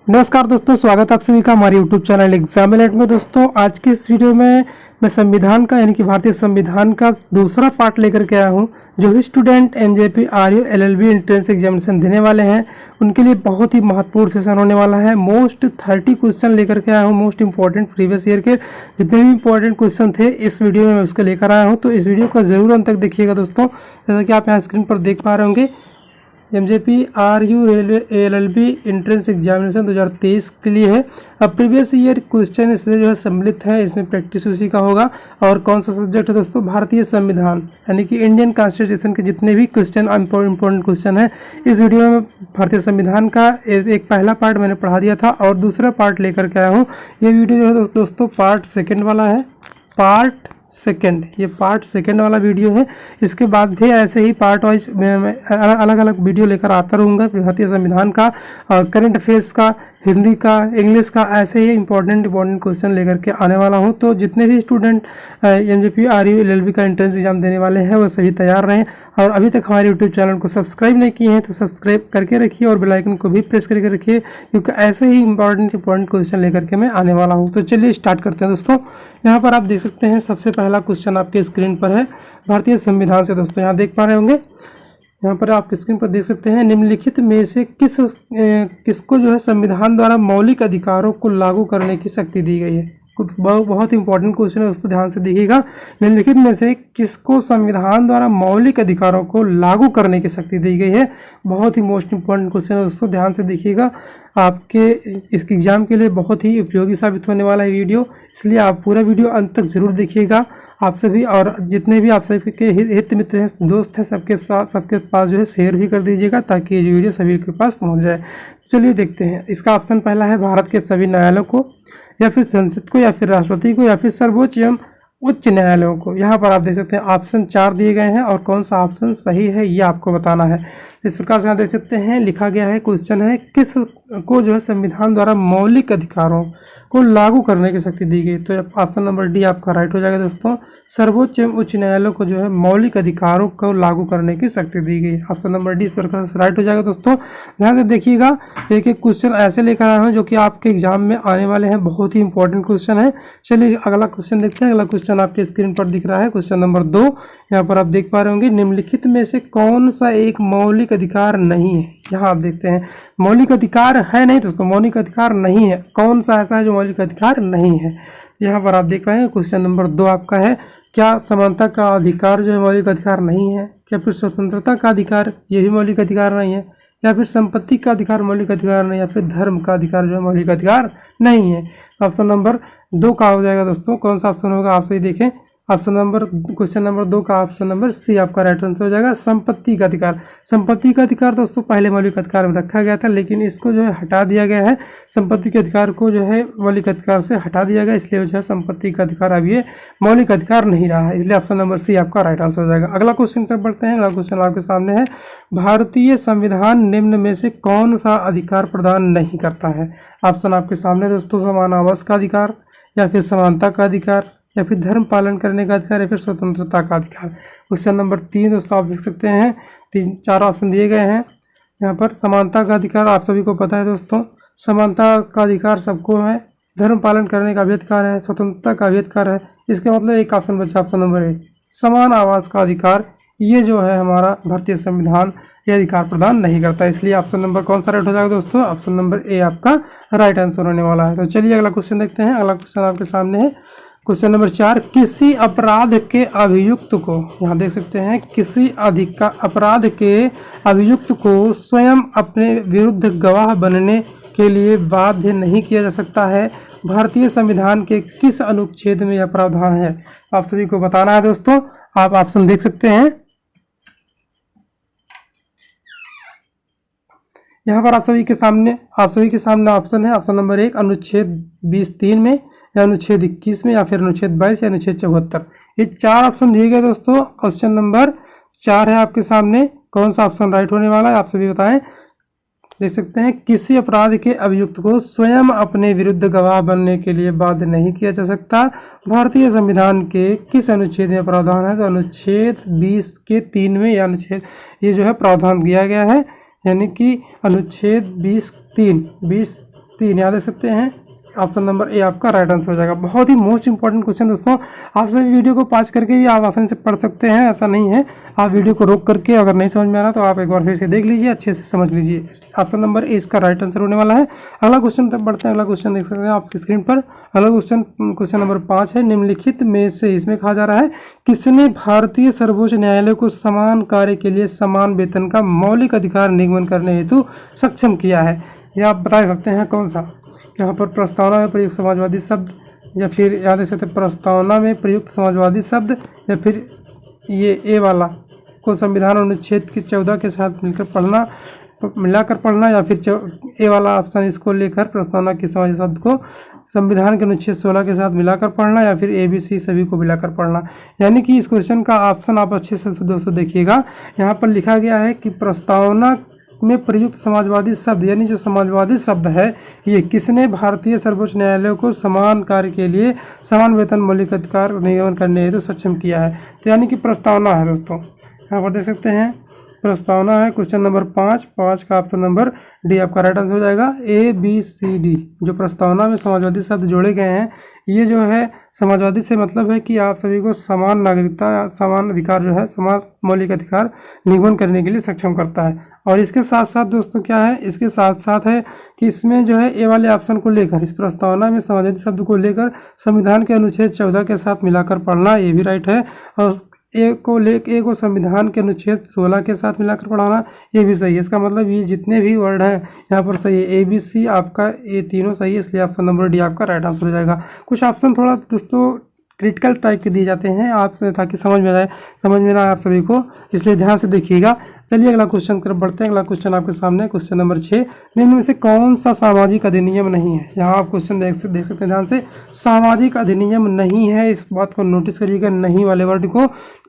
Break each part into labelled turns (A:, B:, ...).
A: नमस्कार दोस्तों, स्वागत है आप सभी का हमारे YouTube चैनल एग्जाम एलर्ट में। दोस्तों आज के इस वीडियो में मैं संविधान का यानी कि भारतीय संविधान का दूसरा पार्ट लेकर के आया हूं। जो भी student NJP RU LLB entrance examination देने वाले हैं उनके लिए बहुत ही महत्वपूर्ण सेशन होने वाला है। मोस्ट 30 क्वेश्चन लेकर के आया हूँ, मोस्ट इंपॉर्टेंट प्रीवियस ईयर के जितने भी इंपॉर्टेंट क्वेश्चन थे इस वीडियो में मैं उसको लेकर आया हूँ। तो इस वीडियो को जरूर अंत तक देखिएगा दोस्तों। जैसा कि आप यहाँ स्क्रीन पर देख पा रहे होंगे, MJP RU LLB entrance examination 2023 के लिए है। अब प्रीवियस ईयर क्वेश्चन इसमें जो है सम्मिलित है, इसमें प्रैक्टिस उसी का होगा। और कौन सा सब्जेक्ट है दोस्तों? भारतीय संविधान यानी कि इंडियन कॉन्स्टिट्यूशन के जितने भी क्वेश्चन इंपॉर्टेंट क्वेश्चन है इस वीडियो में भारतीय संविधान का एक पहला पार्ट मैंने पढ़ा दिया था और दूसरा पार्ट लेकर के आया हूँ। ये वीडियो जो है दोस्तों पार्ट सेकेंड वाला है, पार्ट सेकेंड, ये पार्ट सेकेंड वाला वीडियो है। इसके बाद भी ऐसे ही पार्ट वाइज मैं अलग अलग वीडियो लेकर आता रहूँगा भारतीय संविधान का और करंट अफेयर्स का, हिंदी का, इंग्लिश का, ऐसे ही इंपॉर्टेंट क्वेश्चन लेकर के आने वाला हूँ। तो जितने भी स्टूडेंट एनजेपी आरयू एलएलबी का एंट्रेंस एग्जाम देने वाले हैं वो सभी तैयार रहें। और अभी तक हमारे यूट्यूब चैनल को सब्सक्राइब नहीं किए हैं तो सब्सक्राइब करके रखिए और बेल आइकन को भी प्रेस करके रखिए, क्योंकि ऐसे ही इंपॉर्टेंट क्वेश्चन लेकर के मैं आने वाला हूँ। तो चलिए स्टार्ट करते हैं दोस्तों। यहाँ पर आप देख सकते हैं सबसे पहला क्वेश्चन आपके स्क्रीन पर है भारतीय संविधान से। दोस्तों यहाँ देख पा रहे होंगे, यहाँ पर आप स्क्रीन पर देख सकते हैं, निम्नलिखित में से किसको जो है संविधान द्वारा मौलिक अधिकारों को लागू करने की शक्ति दी गई है। बहुत इंपॉर्टेंट क्वेश्चन है दोस्तों, ध्यान से देखिएगा। निम्नलिखित में से किसको संविधान द्वारा मौलिक अधिकारों को लागू करने की शक्ति दी गई है। बहुत ही मोस्ट इंपॉर्टेंट क्वेश्चन है दोस्तों, ध्यान से देखिएगा। आपके इस एग्जाम के लिए बहुत ही उपयोगी साबित होने वाला है वीडियो, इसलिए आप पूरा वीडियो अंत तक जरूर देखिएगा। आप सभी और जितने भी आप सभी के हित मित्र हैं, दोस्त हैं, सबके साथ सबके पास जो है शेयर भी कर दीजिएगा ताकि ये वीडियो सभी के पास पहुंच जाए। चलिए देखते हैं। इसका ऑप्शन पहला है भारत के सभी न्यायालयों को, या फिर संसद को, या फिर राष्ट्रपति को, या फिर सर्वोच्च एवं उच्च न्यायालयों को। यहाँ पर आप देख सकते हैं ऑप्शन 4 दिए गए हैं और कौन सा ऑप्शन सही है ये आपको बताना है। इस प्रकार से यहाँ देख सकते हैं लिखा गया है, क्वेश्चन है किस को जो है संविधान द्वारा मौलिक अधिकारों को लागू करने की शक्ति दी गई। तो ऑप्शन नंबर डी आपका राइट हो जाएगा दोस्तों। सर्वोच्च एवं उच्च न्यायालयों को जो है मौलिक अधिकारों को लागू करने की शक्ति दी गई। ऑप्शन नंबर डी इस प्रकार से राइट हो जाएगा दोस्तों। ध्यान से देखिएगा, एक एक क्वेश्चन ऐसे लेकर आया हूँ जो कि आपके एग्जाम में आने वाले हैं, बहुत ही इंपॉर्टेंट क्वेश्चन है। चलिए अगला क्वेश्चन देखते हैं। अगला क्वेश्चन आपके स्क्रीन पर दिख रहा है, क्वेश्चन नंबर 2। यहाँ पर आप देख पा रहे होंगे, निम्नलिखित में से कौन सा एक मौलिक अधिकार नहीं है। यहाँ आप देखते हैं मौलिक अधिकार है नहीं दोस्तों, मौलिक अधिकार नहीं है। कौन सा ऐसा है जो मौलिक अधिकार नहीं है? यहाँ पर आप देख पाएंगे क्वेश्चन नंबर 2 आपका है, क्या समानता का अधिकार जो है मौलिक अधिकार नहीं है? क्या फिर स्वतंत्रता का अधिकार ये भी मौलिक अधिकार नहीं है? या फिर संपत्ति का अधिकार मौलिक अधिकार नहीं, या फिर धर्म का अधिकार जो है मौलिक अधिकार नहीं है? ऑप्शन नंबर 2 का हो जाएगा दोस्तों। कौन सा ऑप्शन होगा आप सही देखें। ऑप्शन नंबर क्वेश्चन नंबर 2 का ऑप्शन नंबर सी आपका राइट आंसर हो जाएगा, संपत्ति का अधिकार। संपत्ति का अधिकार दोस्तों पहले मौलिक अधिकार में रखा गया था, लेकिन इसको जो है हटा दिया गया है। संपत्ति के अधिकार को जो है मौलिक अधिकार से हटा दिया गया, इसलिए जो है संपत्ति का अधिकार अब ये मौलिक अधिकार नहीं रहा है, इसलिए ऑप्शन नंबर सी आपका राइट आंसर हो जाएगा। अगला क्वेश्चन तक बढ़ते हैं। अगला क्वेश्चन आपके सामने है, भारतीय संविधान निम्न में से कौन सा अधिकार प्रदान नहीं करता है? ऑप्शन आपके सामने दोस्तों, समान आवास का अधिकार, या फिर समानता का अधिकार, या फिर धर्म पालन करने का अधिकार, या फिर स्वतंत्रता का अधिकार। क्वेश्चन नंबर 3 दोस्तों आप देख सकते हैं, 4 ऑप्शन दिए गए हैं। यहाँ पर समानता का अधिकार आप सभी को पता है दोस्तों, समानता का अधिकार सबको है। धर्म पालन करने का भी अधिकार है, स्वतंत्रता का भी अधिकार है। इसके मतलब एक ऑप्शन बचा, ऑप्शन नंबर 1 समान आवास का अधिकार। ये जो है हमारा भारतीय संविधान ये अधिकार प्रदान नहीं करता, इसलिए ऑप्शन नंबर कौन सा राइट हो जाएगा दोस्तों? ऑप्शन नंबर ए आपका राइट आंसर होने वाला है। तो चलिए अगला क्वेश्चन देखते हैं। अगला क्वेश्चन आपके सामने है, क्वेश्चन नंबर 4, किसी अपराध के अभियुक्त को, यहाँ देख सकते हैं, किसी अपराध के अभियुक्त को स्वयं अपने विरुद्ध गवाह बनने के लिए बाध्य नहीं किया जा सकता है। भारतीय संविधान के किस अनुच्छेद में यह प्रावधान है? आप सभी को बताना है दोस्तों। आप ऑप्शन देख सकते हैं, यहाँ पर आप सभी के सामने ऑप्शन है। ऑप्शन नंबर 1 अनुच्छेद 20(3) में, या अनुच्छेद 21 में, या फिर अनुच्छेद 22 या अनुच्छेद 74। ये 4 ऑप्शन दिए गए दोस्तों। क्वेश्चन नंबर 4 है आपके सामने, कौन सा ऑप्शन राइट होने वाला है आप सभी बताएं। देख सकते हैं, किसी अपराध के अभियुक्त को स्वयं अपने विरुद्ध गवाह बनने के लिए बाध्य नहीं किया जा सकता। भारतीय संविधान के किस अनुच्छेद में प्रावधान है? तो अनुच्छेद 20 के 3 में, या अनुच्छेद ये जो है प्रावधान दिया गया है, यानी कि अनुच्छेद 20(3) 3 याद रख सकते हैं। ऑप्शन नंबर ए आपका राइट आंसर हो जाएगा। बहुत ही मोस्ट इंपॉर्टेंट क्वेश्चन दोस्तों, आप सभी वीडियो को पॉज करके भी आप आसानी से पढ़ सकते हैं, ऐसा नहीं है। आप वीडियो को रोक करके अगर नहीं समझ में आ रहा तो आप एक बार फिर से देख लीजिए, अच्छे से समझ लीजिए। ऑप्शन नंबर ए इसका राइट आंसर होने वाला है। अगला क्वेश्चन तब बढ़ते हैं। अगला क्वेश्चन देख सकते हैं आपकी स्क्रीन पर। अगला क्वेश्चन नंबर 5 है। निम्नलिखित में से, इसमें कहा जा रहा है, किसने भारतीय सर्वोच्च न्यायालय को समान कार्य के लिए समान वेतन का मौलिक अधिकार निगमन करने हेतु सक्षम किया है? यह आप बता सकते हैं कौन सा? यहाँ पर प्रस्तावना में प्रयुक्त समाजवादी शब्द, या फिर याद रख सकते हैं प्रस्तावना में प्रयुक्त समाजवादी शब्द, या फिर ये ए वाला को संविधान अनुच्छेद के 14 के साथ मिलाकर पढ़ना, या फिर ए वाला ऑप्शन इसको लेकर प्रस्तावना के समाजवादी शब्द को संविधान के अनुच्छेद 16 के साथ मिलाकर पढ़ना, या फिर ए बी सी सभी को मिलाकर पढ़ना। यानी कि इस क्वेश्चन का ऑप्शन आप अच्छे से दोस्तों देखिएगा। यहाँ पर लिखा गया है कि प्रस्तावना में प्रयुक्त समाजवादी शब्द, यानी जो समाजवादी शब्द है, ये किसने भारतीय सर्वोच्च न्यायालय को समान कार्य के लिए समान वेतन मौलिक अधिकार निगमन करने हेतु सक्षम किया है? तो यानी कि प्रस्तावना है दोस्तों। यहाँ पर देख सकते हैं प्रस्तावना है। क्वेश्चन नंबर 5 का ऑप्शन नंबर डी आपका राइट आंसर हो जाएगा। ए बी सी डी जो प्रस्तावना में समाजवादी शब्द जोड़े गए हैं, ये जो है समाजवादी से मतलब है कि आप सभी को समान नागरिकता, समान अधिकार जो है, समान मौलिक अधिकार निगमन करने के लिए सक्षम करता है। और इसके साथ साथ दोस्तों क्या है, इसके साथ साथ है कि इसमें जो है ए वाले ऑप्शन को लेकर, इस प्रस्तावना में समाजवादी शब्द को लेकर संविधान के अनुच्छेद 14 के साथ मिलाकर पढ़ना, ये भी राइट है। और ए को संविधान के अनुच्छेद 16 के साथ मिलाकर पढ़ाना, ये भी सही है। इसका मतलब ये जितने भी वर्ड हैं यहाँ पर सही है। ए बी सी आपका ये तीनों सही है, इसलिए ऑप्शन नंबर डी आपका राइट आंसर हो जाएगा। कुछ ऑप्शन थोड़ा दोस्तों क्रिटिकल टाइप के दिए जाते हैं आप, ताकि समझ में आए आप सभी को, इसलिए ध्यान से देखिएगा। चलिए अगला क्वेश्चन की तरफ बढ़ते हैं। अगला क्वेश्चन आपके सामने क्वेश्चन नंबर 6। निम्न में से कौन सा सामाजिक अधिनियम नहीं है? यहाँ आप क्वेश्चन देख सकते हैं ध्यान से। सामाजिक अधिनियम नहीं है, इस बात को नोटिस करिएगा, नहीं वाले वर्ड को,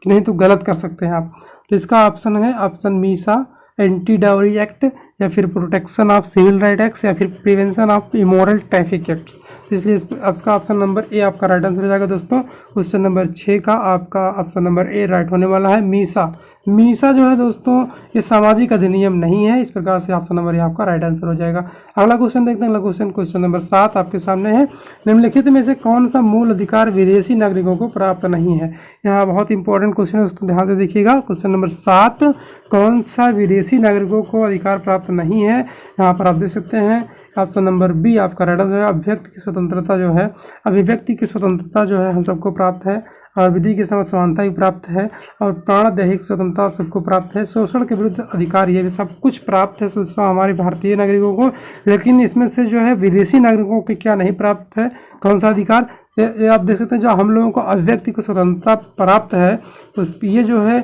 A: नहीं तो गलत कर सकते हैं आप। तो इसका ऑप्शन है option MISA, anti dowry act, या फिर protection of civil right act, या फिर prevention of immoral traffic acts. तो इसलिए इसका ऑप्शन नंबर ए आपका राइट आंसर हो जाएगा दोस्तों। क्वेश्चन नंबर 6 का आपका ऑप्शन नंबर ए राइट होने वाला है। मीसा जो है दोस्तों ये सामाजिक अधिनियम नहीं है, इस प्रकार से ऑप्शन नंबर ए आपका राइट आंसर हो जाएगा। अगला क्वेश्चन देखते हैं। अगला क्वेश्चन नंबर 7 आपके सामने है। निम्नलिखित में से कौन सा मूल अधिकार विदेशी नागरिकों को प्राप्त नहीं है? यहाँ बहुत इंपॉर्टेंट क्वेश्चन है दोस्तों, ध्यान से देखिएगा। क्वेश्चन नंबर 7, कौन सा विदेशी नागरिकों को अधिकार प्राप्त नहीं है? यहाँ पर आप देख सकते हैं ऑप्शन नंबर बी आपका राइट आंसर है। अभिव्यक्ति की स्वतंत्रता जो है, अभिव्यक्ति की स्वतंत्रता जो है हम सबको प्राप्त है, और विधि के समय समानता भी प्राप्त है, और प्राण दैहिक स्वतंत्रता सबको प्राप्त है। शोषण के विरुद्ध अधिकार, ये भी सब कुछ प्राप्त है हमारे भारतीय नागरिकों को। लेकिन इसमें से जो है विदेशी नागरिकों को क्या नहीं प्राप्त है? कौन सा अधिकार? ये आप देख सकते हैं, जो हम लोगों को अभिव्यक्ति की स्वतंत्रता प्राप्त है, तो ये जो है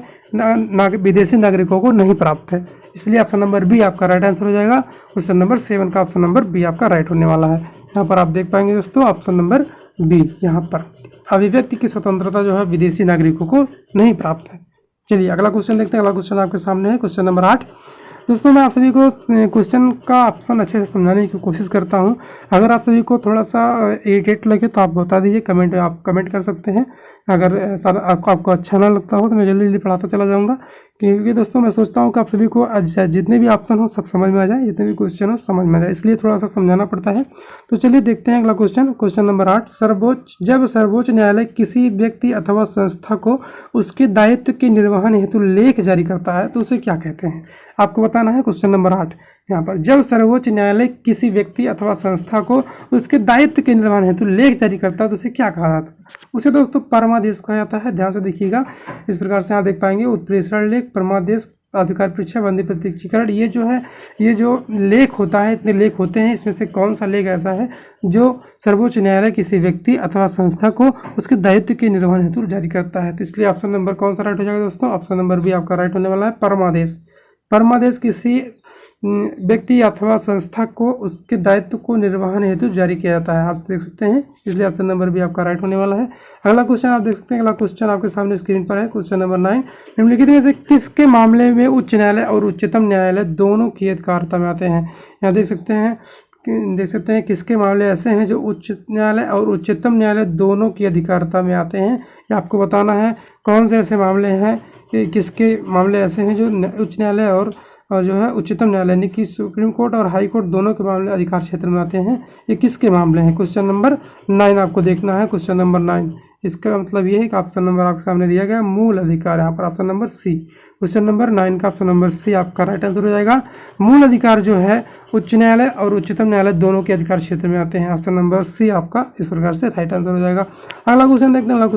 A: विदेशी नागरिकों को नहीं प्राप्त है, इसलिए ऑप्शन नंबर बी आपका राइट आंसर हो जाएगा। क्वेश्चन नंबर 7 का ऑप्शन नंबर बी आपका राइट होने वाला है। यहाँ पर आप देख पाएंगे दोस्तों ऑप्शन नंबर बी, यहाँ पर अभिव्यक्ति की स्वतंत्रता जो है विदेशी नागरिकों को नहीं प्राप्त है। चलिए अगला क्वेश्चन देखते हैं। अगला क्वेश्चन आपके सामने है क्वेश्चन नंबर 8। दोस्तों मैं आप सभी को क्वेश्चन का ऑप्शन अच्छे से समझाने की कोशिश करता हूं। अगर आप सभी को थोड़ा सा इरिटेट लगे तो आप बता दीजिए, आप कमेंट कर सकते हैं। अगर ऐसा आपको अच्छा ना लगता हो तो मैं जल्दी जल्दी पढ़ाता चला जाऊंगा, क्योंकि दोस्तों मैं सोचता हूं कि आप सभी को जितने भी ऑप्शन हो सब समझ में आ जाए, जितने भी क्वेश्चन हो समझ में आ जाए, इसलिए थोड़ा सा समझाना पड़ता है। तो चलिए देखते हैं अगला क्वेश्चन नंबर 8। जब सर्वोच्च न्यायालय किसी व्यक्ति अथवा संस्था को उसके दायित्व के निर्वहन हेतु लेख जारी करता है तो उसे क्या कहते हैं? आपको बताना है। क्वेश्चन नंबर 8 यहाँ पर, जब सर्वोच्च न्यायालय किसी व्यक्ति अथवा संस्था को उसके दायित्व के निर्वहन हेतु लेख जारी करता है तो उसे क्या कहा जाता है? उसे दोस्तों परमादेश कहा जाता है। ध्यान से देखिएगा, इस प्रकार से आप देख पाएंगे उत्प्रेषण लेख, परमादेश, अधिकार परीक्षा, बंदी प्रत्यक्षीकरण। ये जो है, ये जो लेख होता है, इतने लेख होते हैं, इसमें से कौन सा लेख ऐसा है जो सर्वोच्च न्यायालय किसी व्यक्ति अथवा संस्था को उसके दायित्व के निर्वहन हेतु जारी करता है? तो इसलिए ऑप्शन नंबर कौन सा राइट हो जाएगा दोस्तों? ऑप्शन नंबर बी आपका राइट होने वाला है, परमादेश। परमादेश किसी व्यक्ति अथवा संस्था को उसके दायित्व को निर्वहन हेतु जारी किया जाता है, आप देख सकते हैं, इसलिए ऑप्शन नंबर बी आपका राइट होने वाला है। अगला क्वेश्चन आप देख सकते हैं। अगला क्वेश्चन आपके सामने स्क्रीन पर है। क्वेश्चन नंबर 9, निम्नलिखित में से किसके मामले में उच्च न्यायालय और उच्चतम न्यायालय दोनों की अधिकारिता में आते हैं? यहाँ देख सकते हैं किसके मामले ऐसे हैं जो उच्च न्यायालय और उच्चतम न्यायालय दोनों की अधिकारिता में आते हैं। ये आपको बताना है कौन से ऐसे मामले हैं कि किसके मामले ऐसे हैं जो उच्च न्यायालय और और जो है उच्चतम न्यायालय यानी कि सुप्रीम कोर्ट और हाई कोर्ट दोनों के मामले अधिकार क्षेत्र में आते हैं। ये किसके मामले हैं? क्वेश्चन नंबर 9 आपको देखना है। क्वेश्चन नंबर 9 इसका मतलब ये है कि ऑप्शन नंबर आपके सामने दिया गया मूल अधिकार, यहाँ पर option number C. Question number 9 का ऑप्शन नंबर सी आपका राइट आंसर हो जाएगा। मूल अधिकार जो है उच्च न्यायालय और उच्चतम न्यायालय दोनों के अधिकार क्षेत्र में आते हैं। ऑप्शन नंबर सी आपका इस प्रकार से राइट आंसर हो जाएगा। अगला क्वेश्चन देखते हैं। अगला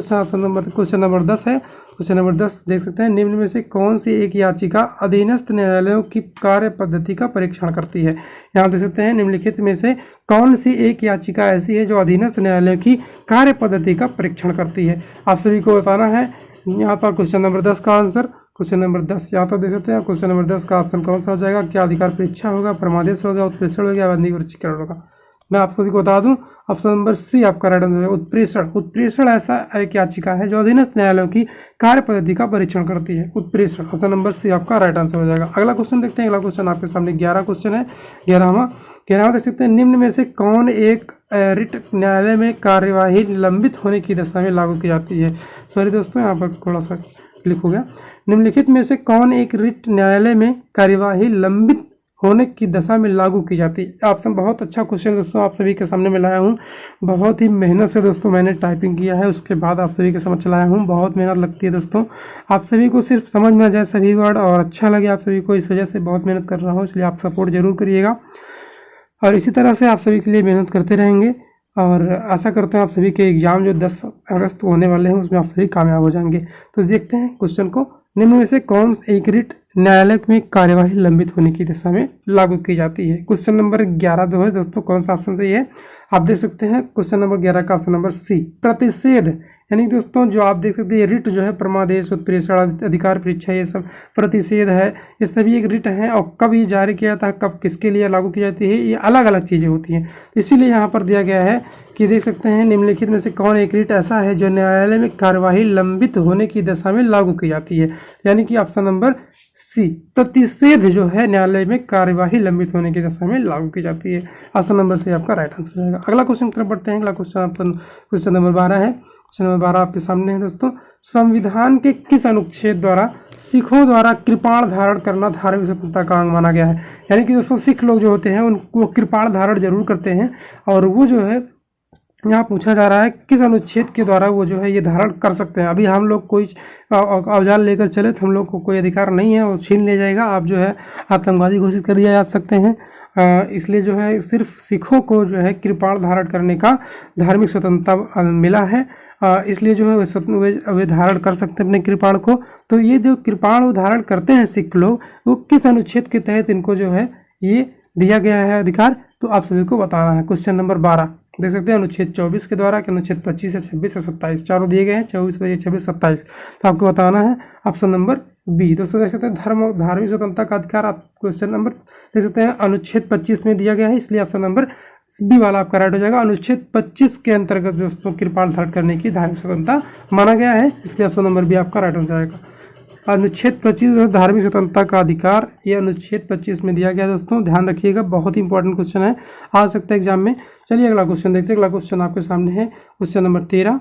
A: क्वेश्चन नंबर 10 है। क्वेश्चन नंबर 10 देख सकते हैं, निम्न में से कौन सी एक याचिका अधीनस्थ न्यायालयों की कार्य पद्धति का परीक्षण करती है? यहाँ देख सकते हैं, निम्नलिखित में से कौन सी एक याचिका ऐसी है जो अधीनस्थ न्यायालयों की कार्य पद्धति का परीक्षण करती है? आप सभी को बताना है। यहाँ पर क्वेश्चन नंबर 10 का आंसर, क्वेश्चन नंबर 10 यहाँ पर देख सकते हैं। क्वेश्चन नंबर 10 का ऑप्शन कौन सा हो जाएगा? क्या अधिकार परीक्षा होगा, परमादेश होगा, उत्प्रेषण होगा, बंदी वर्गीकरण होगा? मैं आप सभी को बता दूं, ऑप्शन नंबर सी आपका राइट आंसर है, उत्प्रेषण। उत्प्रेषण ऐसा एक याचिका है जो अधीनस्थ न्यायालयों की कार्य पद्धति का परीक्षण करती है, उत्प्रेषण। ऑप्शन नंबर सी आपका राइट आंसर हो जाएगा। अगला क्वेश्चन देखते हैं। अगला क्वेश्चन आपके सामने 11 क्वेश्चन है। 11वां देख सकते हैं, निम्न में से कौन एक रिट न्यायालय में कार्यवाही लंबित होने की दशा में लागू की जाती है? सॉरी दोस्तों, यहाँ पर थोड़ा सा क्लिक हो गया। निम्नलिखित में से कौन एक रिट न्यायालय में कार्यवाही लंबित होने की दशा में लागू की जाती है? ऑप्शन बहुत अच्छा क्वेश्चन दोस्तों आप सभी के सामने में लाया हूँ। बहुत ही मेहनत से दोस्तों मैंने टाइपिंग किया है, उसके बाद आप सभी के समझ लाया हूँ। बहुत मेहनत लगती है दोस्तों, आप सभी को सिर्फ समझ में आ जाए सभी वर्ड और अच्छा लगे आप सभी को, इस वजह से बहुत मेहनत कर रहा हूँ, इसलिए आप सपोर्ट जरूर करिएगा और इसी तरह से आप सभी के लिए मेहनत करते रहेंगे। और आशा करते हैं आप सभी के एग्जाम जो 10 अगस्त को होने वाले हैं उसमें आप सभी कामयाब हो जाएंगे। तो देखते हैं क्वेश्चन को, निम्न में से कौन एक रिट न्यायालय में कार्यवाही लंबित होने की दिशा में लागू की जाती है? क्वेश्चन नंबर 11 जो है दोस्तों, कौन सा ऑप्शन सही है? आप देख सकते हैं क्वेश्चन नंबर 11 का ऑप्शन नंबर सी, प्रतिषेध। यानी दोस्तों जो आप देख सकते हैं रिट जो है परमादेश, उत्प्रेषण, अधिकार परीक्षा, ये सब प्रतिषेध है, ये सभी एक रिट है। और कब ये जारी किया था, कब किसके लिए लागू की जाती है, ये अलग अलग चीज़ें होती हैं। इसीलिए यहाँ पर दिया गया है कि देख सकते हैं, निम्नलिखित में से कौन एक रिट ऐसा है जो न्यायालय में कार्यवाही लंबित होने की दशा में लागू की जाती है? यानी कि ऑप्शन नंबर सी, प्रतिषेध जो है न्यायालय में कार्यवाही लंबित होने की दशा में लागू की जाती है। ऑप्शन नंबर सी आपका राइट आंसर हो जाएगा। अगला क्वेश्चन की तरफ बढ़ते हैं। अगला क्वेश्चन नंबर 12 है। क्वेश्चन नंबर 12 आपके सामने है दोस्तों, संविधान के किस अनुच्छेद द्वारा सिखों द्वारा कृपाण धारण करना धार्मिक स्वतंत्रता का अंग माना गया है? यानी कि दोस्तों सिख लोग जो होते हैं उनको कृपाण धारण जरूर करते हैं, और वो जो है यहाँ पूछा जा रहा है किस अनुच्छेद के द्वारा वो जो है ये धारण कर सकते हैं। अभी हम लोग कोई औजार लेकर चले तो हम लोग को कोई अधिकार नहीं है, वो छीन ले जाएगा, आप जो है आतंकवादी घोषित कर दिया जा सकते हैं। इसलिए जो है सिर्फ सिखों को जो है कृपाण धारण करने का धार्मिक स्वतंत्रता मिला है, इसलिए जो है वे धारण कर सकते हैं अपने कृपाण को। तो ये जो कृपाण वो धारण करते हैं सिख लोग, वो किस अनुच्छेद के तहत इनको जो है ये दिया गया है अधिकार, तो आप सभी को बताना है। क्वेश्चन नंबर 12 देख सकते हैं, अनुच्छेद 24 के द्वारा, कि अनुच्छेद 25 है, 26 है, 27, चारों दिए गए हैं, 24, 26, 27। तो आपको बताना है ऑप्शन नंबर बी। दोस्तों देख सकते हैं धार्मिक स्वतंत्रता का अधिकार, आप क्वेश्चन नंबर देख सकते हैं अनुच्छेद 25 में दिया गया है, इसलिए ऑप्शन नंबर बी वाला आपका राइट हो जाएगा। अनुच्छेद 25 के अंतर्गत दोस्तों कृपाण धारण करने की धार्मिक स्वतंत्रता माना गया है, इसलिए ऑप्शन नंबर बी आपका राइट हो जाएगा। अनुच्छेद 25 धार्मिक स्वतंत्रता का अधिकार, ये अनुच्छेद 25 में दिया गया है दोस्तों, ध्यान रखिएगा, बहुत ही इंपॉर्टेंट क्वेश्चन है, आ सकता है एग्जाम में। चलिए अगला क्वेश्चन देखते हैं। अगला क्वेश्चन आपके सामने है, क्वेश्चन नंबर 13,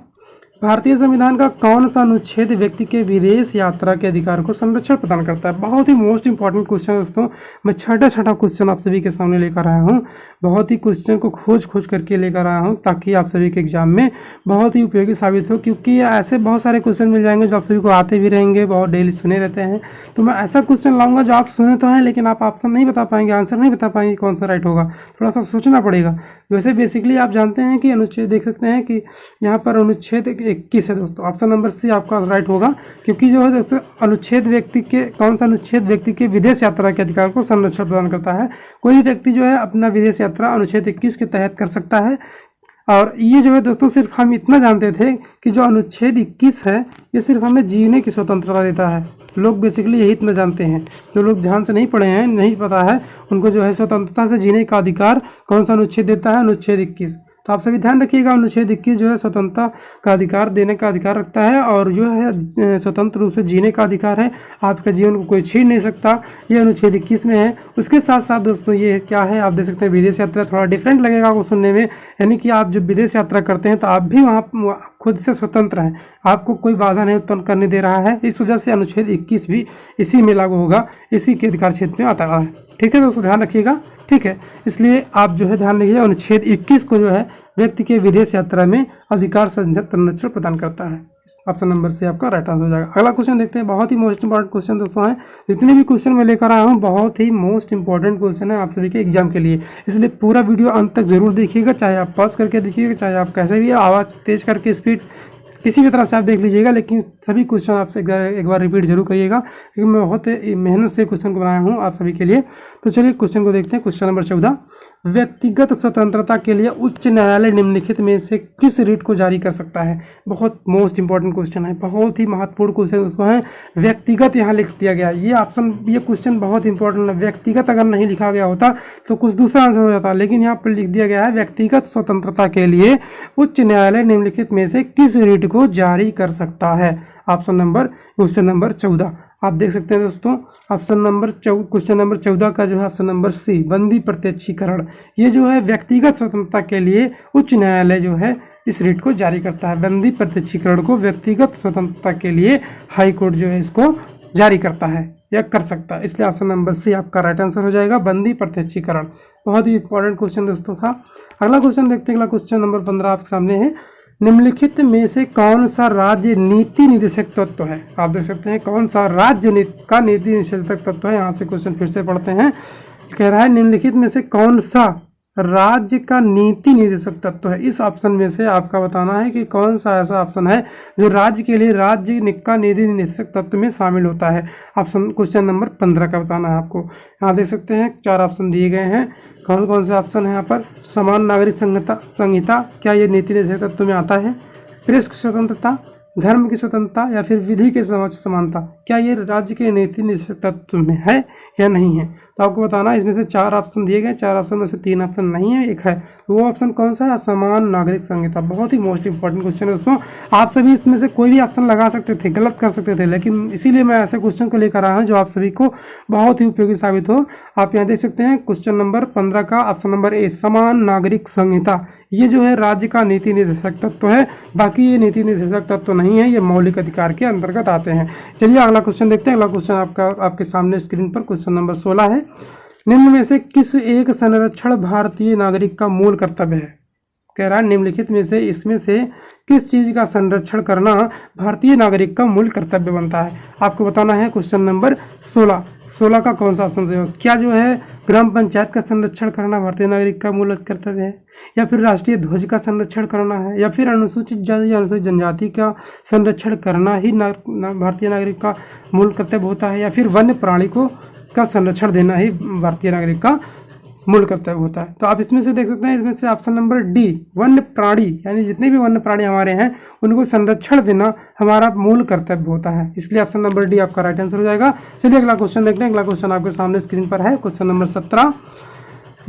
A: भारतीय संविधान का कौन सा अनुच्छेद व्यक्ति के विदेश यात्रा के अधिकार को संरक्षण प्रदान करता है? बहुत ही मोस्ट इंपॉर्टेंट क्वेश्चन है दोस्तों, मैं छठा क्वेश्चन आप सभी के सामने लेकर आया हूँ। बहुत ही क्वेश्चन को खोज करके लेकर आया हूँ ताकि आप सभी के एग्जाम में बहुत ही उपयोगी साबित हो, क्योंकि ऐसे बहुत सारे क्वेश्चन मिल जाएंगे जो आप सभी को आते भी रहेंगे, बहुत डेली सुने रहते हैं। तो मैं ऐसा क्वेश्चन लाऊंगा जो आप सुने तो हैं लेकिन आप ऑप्शन नहीं बता पाएंगे, आंसर नहीं बता पाएंगे कौन सा राइट होगा, थोड़ा सा सोचना पड़ेगा। वैसे बेसिकली आप जानते हैं कि अनुच्छेद देख सकते हैं कि यहाँ पर अनुच्छेद 21 है दोस्तों, ऑप्शन नंबर सी आपका राइट होगा, क्योंकि जो है दोस्तों अनुच्छेद व्यक्ति के कौन सा अनुच्छेद व्यक्ति के विदेश यात्रा के अधिकार को संरक्षण प्रदान करता है। कोई व्यक्ति जो है अपना विदेश यात्रा अनुच्छेद 21 के तहत कर सकता है। और ये जो है दोस्तों सिर्फ हम इतना जानते थे कि जो अनुच्छेद 21 है ये सिर्फ हमें जीने की स्वतंत्रता देता है, लोग बेसिकली यही इतना जानते हैं। जो लोग ध्यान से नहीं पढ़े हैं, नहीं पता है, उनको जो है स्वतंत्रता से जीने का अधिकार कौन सा अनुच्छेद देता है, अनुच्छेद 21। तो आप सभी ध्यान रखिएगा, अनुच्छेद 21 जो है स्वतंत्रता का अधिकार देने का अधिकार रखता है और जो है स्वतंत्र रूप से जीने का अधिकार है, आपका जीवन को कोई छीन नहीं सकता, ये अनुच्छेद 21 में है। उसके साथ साथ दोस्तों ये क्या है, आप देख सकते हैं विदेश यात्रा, थोड़ा डिफरेंट लगेगा आपको सुनने में, यानी कि आप जब विदेश यात्रा करते हैं तो आप भी वहाँ खुद से स्वतंत्र हैं, आपको कोई बाधा नहीं उत्पन्न करने दे रहा है। इस वजह से अनुच्छेद 21 भी इसी में लागू होगा, इसी के अधिकार क्षेत्र में आता है। ठीक है दोस्तों, ध्यान रखिएगा। ठीक है, इसलिए आप जो है ध्यान रखिएगा, अनुच्छेद 21 को जो है व्यक्ति के विदेश यात्रा में अधिकार संरक्षण प्रदान करता है। ऑप्शन नंबर सी आपका राइट आंसर हो जाएगा। अगला क्वेश्चन देखते हैं, बहुत ही मोस्ट इंपॉर्टेंट क्वेश्चन दोस्तों है, जितने भी क्वेश्चन मैं लेकर आया हूँ बहुत ही मोस्ट इंपॉर्टेंट क्वेश्चन है आप सभी के एग्जाम के लिए, इसलिए पूरा वीडियो अंत तक जरूर देखिएगा, चाहे आप पॉज करके देखिएगा, चाहे आप कैसे भी आवाज़ तेज करके स्पीड किसी भी तरह से आप देख लीजिएगा, लेकिन सभी क्वेश्चन आपसे एक बार रिपीट जरूर करिएगा, क्योंकि मैं बहुत मेहनत से क्वेश्चन को बनाया हूँ आप सभी के लिए। तो चलिए क्वेश्चन को देखते हैं। क्वेश्चन नंबर 14, व्यक्तिगत स्वतंत्रता के लिए उच्च न्यायालय निम्नलिखित में से किस रीट को जारी कर सकता है? बहुत मोस्ट इंपॉर्टेंट क्वेश्चन है, बहुत ही महत्वपूर्ण क्वेश्चन दोस्तों है। व्यक्तिगत यहाँ लिख दिया गया, ये ऑप्शन, ये क्वेश्चन बहुत इंपॉर्टेंट है। व्यक्तिगत अगर नहीं लिखा गया होता तो कुछ दूसरा आंसर हो जाता, लेकिन यहाँ पर लिख दिया गया है व्यक्तिगत स्वतंत्रता के लिए उच्च न्यायालय निम्नलिखित में से किस रीट को जारी कर सकता है? ऑप्शन नंबर, क्वेश्चन नंबर 14 आप देख सकते हैं दोस्तों, ऑप्शन नंबर क्वेश्चन नंबर 14 का जो है ऑप्शन नंबर सी, बंदी प्रत्यक्षीकरण। ये जो है व्यक्तिगत स्वतंत्रता के लिए उच्च न्यायालय जो है इस रीट को जारी करता है। बंदी प्रत्यक्षीकरण को व्यक्तिगत स्वतंत्रता के लिए हाई कोर्ट जो है इसको जारी करता है या कर सकता है, इसलिए ऑप्शन नंबर सी आपका राइट आंसर हो जाएगा, बंदी प्रत्यक्षीकरण। बहुत ही इंपॉर्टेंट क्वेश्चन दोस्तों था। अगला क्वेश्चन देखते हैं, अगला क्वेश्चन नंबर 15 आपके सामने है, निम्नलिखित में से कौन सा राज्य नीति निदेशक तत्व है? आप देख सकते हैं कौन सा राज्य का नीति निदेशक तत्व है। यहाँ से क्वेश्चन फिर से पढ़ते हैं, कह रहा है निम्नलिखित में से कौन सा राज्य का नीति निदेशक तत्व है? इस ऑप्शन में से आपका बताना है कि कौन सा ऐसा ऑप्शन है जो राज्य के लिए राज्य का नीति निदेशक तत्व में शामिल होता है। ऑप्शन क्वेश्चन नंबर 15 का बताना है आपको। यहाँ देख सकते हैं 4 ऑप्शन दिए गए हैं, कौन कौन से ऑप्शन है यहाँ पर? समान नागरिक संहिता, क्या ये नीति निदेशक तत्व में आता है? प्रेस की स्वतंत्रता, धर्म की स्वतंत्रता या फिर विधि के समक्ष समानता, क्या ये राज्य के नीति निदेशक तत्व में है या नहीं है? तो आपको बताना है, इसमें से 4 ऑप्शन दिए गए, 4 ऑप्शन में से 3 ऑप्शन नहीं है, एक है, तो वो ऑप्शन कौन सा है? समान नागरिक संहिता। बहुत ही मोस्ट इंपॉर्टेंट क्वेश्चन है दोस्तों, आप सभी इसमें से कोई भी ऑप्शन लगा सकते थे, गलत कर सकते थे, लेकिन इसीलिए मैं ऐसे क्वेश्चन को लेकर आया हूँ जो आप सभी को बहुत ही उपयोगी साबित हो। आप यहाँ देख सकते हैं क्वेश्चन नंबर 15 का ऑप्शन नंबर ए, समान नागरिक संहिता, ये जो है राज्य का नीति निदेशक तत्व है, बाकी ये नीति निदेशक तत्व नहीं है, ये मौलिक अधिकार के अंतर्गत आते हैं। चलिए अगला क्वेश्चन देखते हैं। अगला क्वेश्चन आपके सामने स्क्रीन पर क्वेश्चन नंबर 16 है, निम्न में से किस एक संरक्षण भारतीय नागरिक का मूल कर्तव्य है? कह रहा है निम्नलिखित में से इसमें से किस चीज का संरक्षण करना भारतीय नागरिक का मूल कर्तव्य बनता है? आपको बताना है क्वेश्चन नंबर 16 का कौन सा ऑप्शन सही होगा? क्या जो है ग्राम पंचायत का संरक्षण करना भारतीय नागरिक का मूल कर्तव्य है, या फिर राष्ट्रीय ध्वज का संरक्षण करना है, या फिर अनुसूचित जाति या अनुसूचित जनजाति का संरक्षण करना ही भारतीय नागरिक का मूल कर्तव्य होता है, या फिर वन्य प्राणी का संरक्षण देना ही भारतीय नागरिक का मूल कर्तव्य होता है? तो आप इसमें से देख सकते हैं, इसमें से ऑप्शन नंबर डी, वन्य प्राणी, यानी जितने भी वन्य प्राणी हमारे हैं उनको संरक्षण देना हमारा मूल कर्तव्य होता है, इसलिए ऑप्शन नंबर डी आपका राइट आंसर हो जाएगा। चलिए अगला क्वेश्चन देखते हैं। अगला क्वेश्चन आपके सामने स्क्रीन पर है, क्वेश्चन नंबर 17,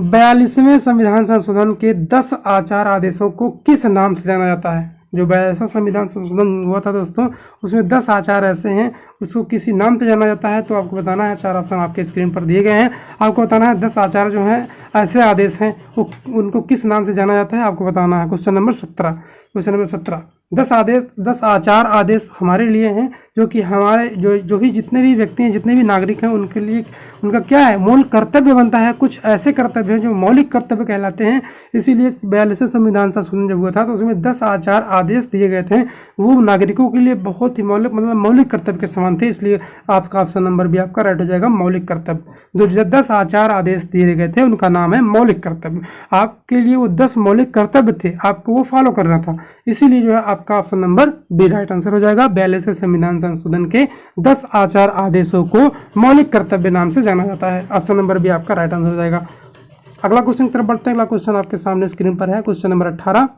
A: 42वें संविधान संशोधन के 10 आचार आदेशों को किस नाम से जाना जाता है? जो 42वां संविधान संशोधन हुआ था दोस्तों, उसमें 10 आचार ऐसे हैं, उसको किसी नाम पे जाना जाता है, तो आपको बताना है। 4 ऑप्शन आपके स्क्रीन पर दिए गए हैं, आपको बताना है 10 आचार जो हैं ऐसे आदेश हैं वो उनको किस नाम से जाना जाता है, आपको बताना है। क्वेश्चन नंबर 17 10 आचार आदेश हमारे लिए हैं, जो कि हमारे जो भी जितने भी व्यक्ति हैं, जितने भी नागरिक हैं, उनके लिए उनका क्या है, मूल कर्तव्य बनता है। कुछ ऐसे कर्तव्य हैं जो मौलिक कर्तव्य कहलाते हैं, इसीलिए 42वें संविधान संशोधन जब हुआ था तो उसमें 10 आचार आदेश दिए गए थे, वो नागरिकों के लिए बहुत ही मौलिक कर्तव्य के समान थे, इसलिए आपका ऑप्शन नंबर भी आपका राइट हो जाएगा, मौलिक कर्तव्य। जो 10 आचार आदेश दिए गए थे उनका नाम है मौलिक कर्तव्य। आपके लिए वो 10 मौलिक कर्तव्य थे, आपको वो फॉलो करना था, इसीलिए जो है आपका option number B right answer हो जाएगा। 42वें संविधान संशोधन के 10 आचार आदेशों को मौलिक कर्तव्य नाम से जाना जाता है, ऑप्शन नंबर बी आपका राइट आंसर हो जाएगा। अगला क्वेश्चन की तरफ बढ़ते हैं। अगला क्वेश्चन आपके सामने स्क्रीन पर है, क्वेश्चन नंबर 18,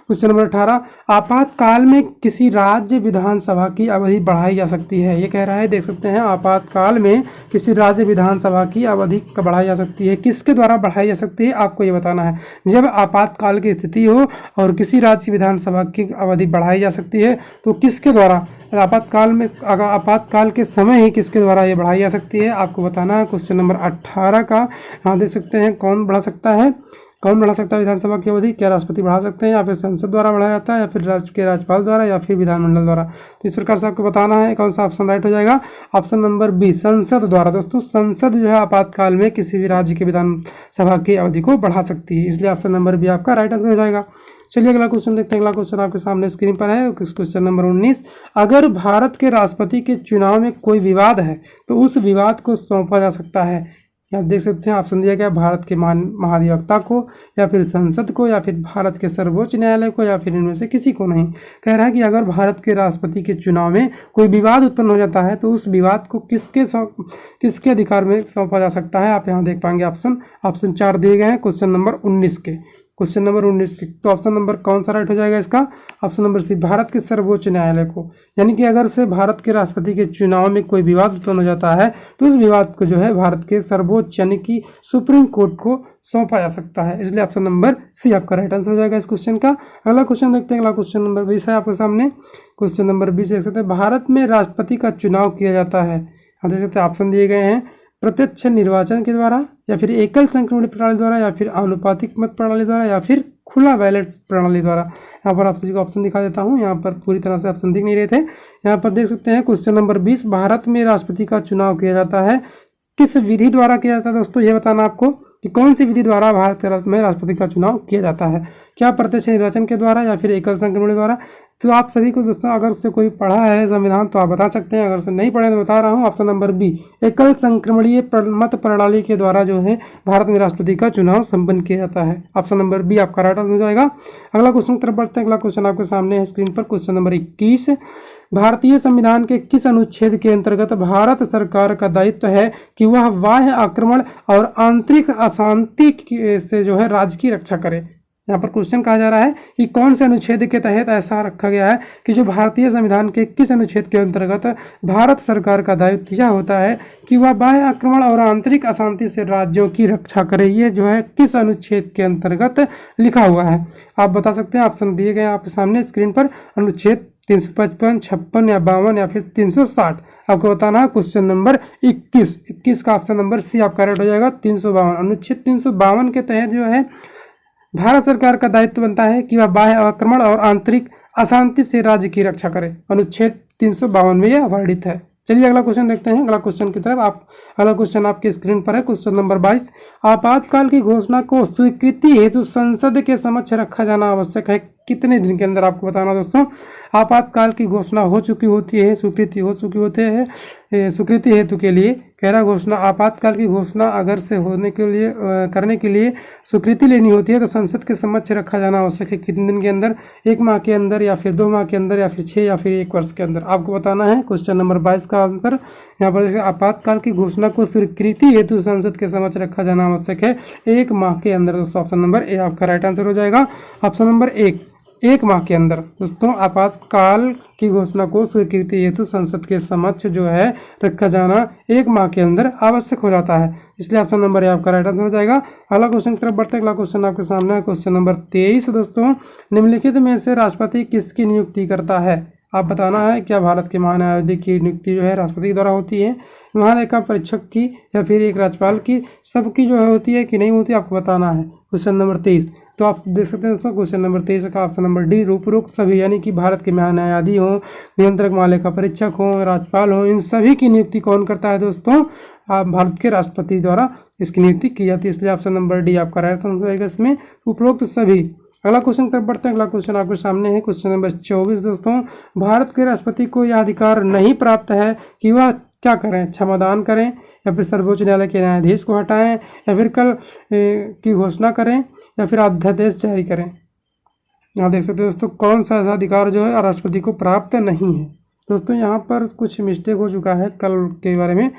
A: क्वेश्चन नंबर 18, आपातकाल में किसी राज्य विधानसभा की अवधि बढ़ाई जा सकती है। ये कह रहा है, देख सकते हैं, आपातकाल में किसी राज्य विधानसभा की अवधि बढ़ाई जा सकती है। किसके द्वारा बढ़ाई जा सकती है, आपको ये बताना है। जब आपातकाल की स्थिति हो और किसी राज्य विधानसभा की अवधि बढ़ाई जा सकती है तो किसके द्वारा, आपातकाल में, अगर आपातकाल के समय ही किसके द्वारा ये बढ़ाई जा सकती है, आपको बताना है। क्वेश्चन नंबर 18 का यहाँ देख सकते हैं, कौन बढ़ा सकता है, कौन बढ़ा सकता है विधानसभा की अवधि? क्या राष्ट्रपति बढ़ा सकते हैं, या फिर संसद द्वारा बढ़ाया जाता है, या फिर राज्य के राज्यपाल द्वारा, या फिर विधानमंडल द्वारा? तो इस प्रकार से आपको बताना है कौन सा ऑप्शन राइट हो जाएगा। ऑप्शन नंबर बी, संसद द्वारा। दोस्तों, संसद जो है आपातकाल में किसी भी राज्य के विधानसभा की अवधि को बढ़ा सकती है, इसलिए ऑप्शन नंबर बी आपका राइट आंसर हो जाएगा। चलिए अगला क्वेश्चन देखते हैं। अगला क्वेश्चन आपके सामने स्क्रीन पर है, क्वेश्चन नंबर 19, अगर भारत के राष्ट्रपति के चुनाव में कोई विवाद है तो उस विवाद को सौंपा जा सकता है। यहाँ देख सकते हैं ऑप्शन दिया गया, भारत के महाधिवक्ता को, या फिर संसद को, या फिर भारत के सर्वोच्च न्यायालय को, या फिर इनमें से किसी को नहीं। कह रहा है कि अगर भारत के राष्ट्रपति के चुनाव में कोई विवाद उत्पन्न हो जाता है तो उस विवाद को किसके अधिकार में सौंपा जा सकता है। आप यहाँ देख पाएंगे ऑप्शन 4 दिए गए हैं क्वेश्चन नंबर 19 के। क्वेश्चन नंबर 19 तो ऑप्शन नंबर कौन सा राइट हो जाएगा इसका? ऑप्शन नंबर सी, भारत के सर्वोच्च न्यायालय को। यानी कि अगर से भारत के राष्ट्रपति के चुनाव में कोई विवाद उत्पन्न हो जाता है तो उस विवाद को जो है भारत के सर्वोच्च यानी कि सुप्रीम कोर्ट को सौंपा जा सकता है, इसलिए ऑप्शन नंबर सी आपका राइट आंसर हो जाएगा इस क्वेश्चन का। अगला क्वेश्चन देखते हैं। अगला क्वेश्चन नंबर 20 है आपके सामने। क्वेश्चन नंबर 20 देख सकते हैं, भारत में राष्ट्रपति का चुनाव किया जाता है। देख सकते हैं ऑप्शन दिए गए हैं, प्रत्यक्ष निर्वाचन के द्वारा, या फिर एकल संक्रमण प्रणाली द्वारा, या फिर आनुपातिक मत प्रणाली द्वारा, या फिर खुला बैलेट प्रणाली द्वारा। यहाँ पर आप सभी को ऑप्शन दिखा देता हूँ, यहाँ पर पूरी तरह से ऑप्शन दिख नहीं रहे थे। यहाँ पर देख सकते हैं क्वेश्चन नंबर 20, भारत में राष्ट्रपति का चुनाव किया जाता है, किस विधि द्वारा किया जाता है? दोस्तों ये बताना आपको कि कौन सी विधि द्वारा भारत में राष्ट्रपति का चुनाव किया जाता है, क्या प्रत्यक्ष निर्वाचन के द्वारा, या फिर एकल संक्रमण द्वारा? तो आप सभी को दोस्तों, अगर से कोई पढ़ा है संविधान तो आप बता सकते हैं, अगर से नहीं पढ़े तो बता रहा हूँ, ऑप्शन नंबर बी, एकल संक्रमणीय मत प्रणाली के द्वारा जो है भारत में राष्ट्रपति का चुनाव संपन्न किया जाता है। ऑप्शन नंबर बी आपका राइट आंसर हो जाएगा। अगला क्वेश्चन की तरफ बढ़ते हैं। अगला क्वेश्चन आपके सामने है स्क्रीन पर, क्वेश्चन नंबर 21, भारतीय संविधान के किस अनुच्छेद के अंतर्गत भारत सरकार का दायित्व है कि वह बाह्य आक्रमण और आंतरिक अशांति से जो है राज्य की रक्षा करे? यहाँ पर क्वेश्चन कहा जा रहा है कि कौन से अनुच्छेद के तहत ऐसा रखा गया है कि जो भारतीय संविधान के किस अनुच्छेद के अंतर्गत भारत सरकार का दायित्व यह होता है कि वह बाह्य आक्रमण और आंतरिक अशांति से राज्यों की रक्षा करे। ये जो है किस अनुच्छेद के अंतर्गत लिखा हुआ है, आप बता सकते हैं। ऑप्शन दिए गए आपके सामने स्क्रीन पर, अनुच्छेद 355, 56 या 52 या फिर 360। आपको बताना है क्वेश्चन नंबर 21 का ऑप्शन नंबर सी आपका राइट हो जाएगा, 352। अनुच्छेद 352 के तहत जो है भारत सरकार का दायित्व बनता है कि वह बाह्य आक्रमण और आंतरिक अशांति से राज्य की रक्षा करे। अनुच्छेद 352 में यह वर्णित है। चलिए अगला क्वेश्चन देखते हैं। अगला क्वेश्चन की तरफ अगला क्वेश्चन आपके स्क्रीन पर है, क्वेश्चन नंबर 22, आपातकाल की घोषणा को स्वीकृति हेतु संसद के समक्ष रखा जाना आवश्यक है, कितने दिन के अंदर? आपको बताना दोस्तों, आपातकाल की घोषणा हो चुकी होती है, स्वीकृति हो चुकी होती है, स्वीकृति हेतु के लिए कह रहा घोषणा, आपातकाल की घोषणा अगर से होने के लिए करने के लिए स्वीकृति लेनी होती है तो संसद के समक्ष रखा जाना आवश्यक है, कितने दिन के अंदर? 1 माह के अंदर, या फिर 2 माह के अंदर, या फिर 6 या फिर 1 वर्ष के अंदर? आपको बताना है। क्वेश्चन नंबर 22 का आंसर यहाँ पर, जैसे आपातकाल की घोषणा को स्वीकृति हेतु संसद के समक्ष रखा जाना आवश्यक है 1 माह के अंदर। दोस्तों ऑप्शन नंबर ए आपका राइट आंसर हो जाएगा। ऑप्शन नंबर 1 माह के अंदर दोस्तों आपातकाल की घोषणा को स्वीकृति हेतु संसद के समक्ष जो है रखा जाना 1 माह के अंदर आवश्यक हो जाता है, इसलिए ऑप्शन नंबर ए आपका राइट आंसर हो जाएगा। अगला क्वेश्चन की तरफ बढ़ते हैं। अगला क्वेश्चन आपके सामने है, क्वेश्चन नंबर 23 दोस्तों, निम्नलिखित में से राष्ट्रपति किसकी नियुक्ति करता है? आप बताना है, क्या भारत के महान्यायाधीश की नियुक्ति जो है राष्ट्रपति द्वारा होती है, महालेखा परीक्षक की, या फिर एक राज्यपाल की, सबकी जो है होती है कि नहीं होती? आपको बताना है। क्वेश्चन नंबर 23 तो आप देख सकते हैं दोस्तों, क्वेश्चन नंबर 23 का ऑप्शन नंबर डी, उपरोक्त सभी, यानी कि भारत के महान्यायाधीश हों, नियंत्रक महालेखा परीक्षक हों, राज्यपाल हों, इन सभी की नियुक्ति कौन करता है दोस्तों? भारत के राष्ट्रपति द्वारा इसकी नियुक्ति की जाती है, इसलिए ऑप्शन नंबर डी आपका राइट आंसर होगा इसमें, उपरोक्त सभी। अगला क्वेश्चन तरफ बढ़ते हैं। अगला क्वेश्चन आपके सामने है, क्वेश्चन नंबर 24 दोस्तों, भारत के राष्ट्रपति को यह अधिकार नहीं प्राप्त है कि वह क्या करें? क्षमादान करें, या फिर सर्वोच्च न्यायालय के न्यायाधीश को हटाएं, या फिर कल की घोषणा करें, या फिर अध्यादेश जारी करें? यहाँ देख सकते हैं दोस्तों, कौन सा ऐसा अधिकार जो है राष्ट्रपति को प्राप्त नहीं है? दोस्तों यहाँ पर कुछ मिस्टेक हो चुका है कल के बारे में,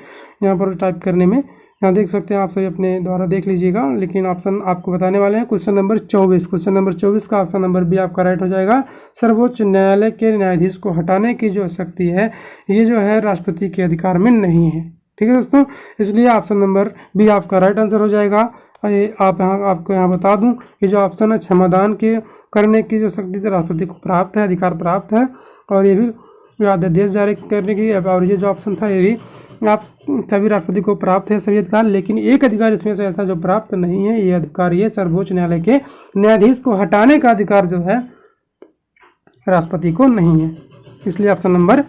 A: यहाँ पर टाइप करने में। यहाँ देख सकते हैं आप सभी अपने द्वारा देख लीजिएगा, लेकिन ऑप्शन आपको बताने वाले हैं। क्वेश्चन नंबर 24, क्वेश्चन नंबर 24 का ऑप्शन नंबर बी आपका राइट हो जाएगा। सर्वोच्च न्यायालय के न्यायाधीश को हटाने की जो शक्ति है ये जो है राष्ट्रपति के अधिकार में नहीं है। ठीक है दोस्तों, इसलिए ऑप्शन नंबर बी आपका राइट आंसर हो जाएगा। आपको यहाँ बता दूं कि जो ऑप्शन है क्षमादान के करने की जो शक्ति राष्ट्रपति को प्राप्त है, अधिकार प्राप्त है, और ये भी अध्यादेश जारी करने की, और ये जो ऑप्शन था ये भी आप सभी राष्ट्रपति को प्राप्त है सभी अधिकार, लेकिन एक अधिकार इसमें से ऐसा जो प्राप्त नहीं है, ये अधिकार ये सर्वोच्च न्यायालय के न्यायाधीश को हटाने का अधिकार जो है राष्ट्रपति को नहीं है। इसलिए ऑप्शन नंबर